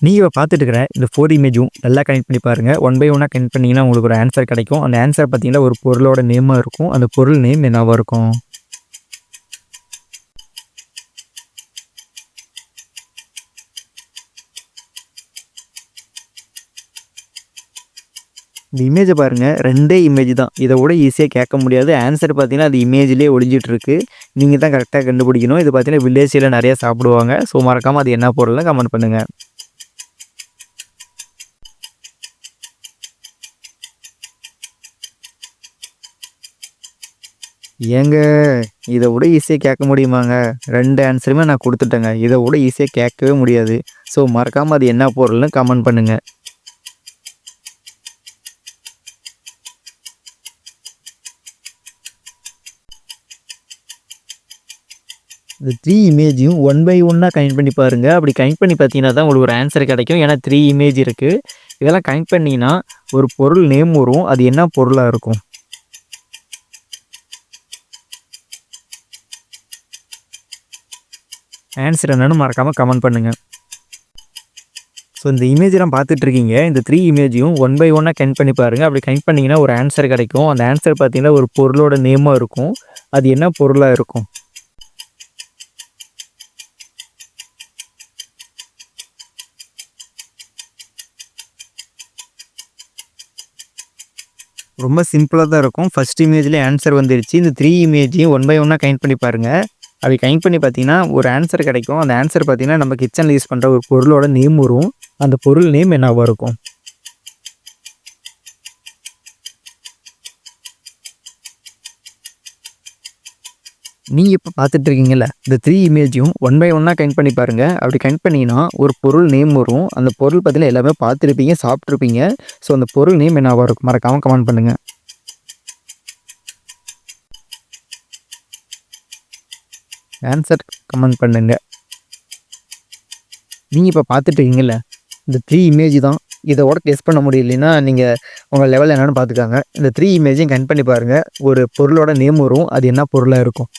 நீங்கள் பார்த்துட்டு இருக்கிற இந்த 4 இமேஜும் நல்லா கனெக்ட் பண்ணி பாருங்கள். ஒன் பை ஒன்னாக கனெக்ட் பண்ணிங்கன்னா உங்களுக்கு ஒரு ஆன்சர் கிடைக்கும். அந்த ஆன்சர் பார்த்தீங்கன்னா ஒரு பொருளோட நேமாக இருக்கும். அந்த பொருள் நேம் என்னவாக இருக்கும்? இந்த இமேஜை பாருங்கள், 2 இமேஜ் தான். இதை விட ஈஸியாக கேட்க முடியாது. ஆன்சர் பார்த்தீங்கன்னா அது இமேஜ்லேயே ஒளிஞ்சிட்ருக்கு. நீங்கள் தான் கரெக்டாக கண்டுபிடிக்கணும். இது பார்த்தீங்கன்னா வில்லேஜில் நிறையா சாப்பிடுவாங்க. ஸோ மறக்காமல் அது என்ன பொருள்னு கமெண்ட் பண்ணுங்கள். ஏங்க இதை விட ஈஸியாக கேட்க முடியுமாங்க? 2 ஆன்சருமே நான் கொடுத்துட்டேங்க. இதை விட ஈஸியாக கேட்கவே முடியாது. ஸோ மறக்காமல் அது என்ன பொருள்னு கமெண்ட் பண்ணுங்கள். இந்த 3 இமேஜையும் ஒன் பை ஒன்னாக கனெக்ட் பண்ணி பாருங்கள். அப்படி கனெக்ட் பண்ணி பார்த்தீங்கன்னா தான் உங்களுக்கு ஒரு ஆன்சர் கிடைக்கும். ஏன்னா 3 இமேஜ் இருக்குது. இதெல்லாம் கனெக்ட் பண்ணிங்கன்னா ஒரு பொருள் நேம் வரும். அது என்ன பொருளாக இருக்கும்? ஆன்சர் என்னன்னு மறக்காமல் கமெண்ட் பண்ணுங்கள். ஸோ இந்த இமேஜெலாம் பார்த்துட்ருக்கீங்க. இந்த 3 இமேஜையும் ஒன் பை ஒன்னாக கனெக்ட் பண்ணி பாருங்கள். அப்படி கனெக்ட் பண்ணிங்கன்னா ஒரு ஆன்சர் கிடைக்கும். அந்த ஆன்சர் பார்த்தீங்கன்னா ஒரு பொருளோட நேமாக இருக்கும். அது என்ன பொருளாக இருக்கும்? ரொம்ப சிம்பிளாக தான் இருக்கும். ஃபஸ்ட் இமேஜ்லேயே ஆன்சர் வந்துருச்சு. இந்த 3 இமேஜையும் ஒன் பை ஒன்னாக கனெக்ட் பண்ணி பாருங்கள். அப்படி கனெக்ட் பண்ணி பார்த்தீங்கன்னா ஒரு ஆன்சர் கிடைக்கும். அந்த ஆன்சர் பார்த்தீங்கன்னா நம்ம கிச்சனில் யூஸ் பண்ணுற ஒரு பொருளோட நேம் வரும். அந்த பொருள் நேம் என்னவாக இருக்கும்? நீங்கள் இப்போ பார்த்துட்ருக்கீங்கல்ல, இந்த 3 இமேஜையும் ஒன் பை ஒன்னாக கனெக்ட் பண்ணி பாருங்கள். அப்படி கனெக்ட் பண்ணிங்கன்னா ஒரு பொருள் நேம் வரும். அந்த பொருள் பார்த்தீங்கன்னா எல்லாமே பார்த்துருப்பீங்க, சாப்பிட்ருப்பீங்க. ஸோ அந்த பொருள் நேம் என்னவாக இருக்கும்? மறக்காமல் கமெண்ட் பண்ணுங்கள். ஆன்சர் கமெண்ட் பண்ணுங்க. நீங்கள் இப்போ பார்த்துட்ருக்கீங்கல்ல, இந்த 3 இமேஜ் தான். இதோட கெஸ் பண்ண முடியலைன்னா நீங்கள் உங்கள் லெவல் என்னென்னு பார்த்துக்காங்க. இந்த 3 இமேஜையும் கனெக்ட் பண்ணி பாருங்கள். ஒரு பொருளோட நேம் வரும். அது என்ன பொருளாக இருக்கும்?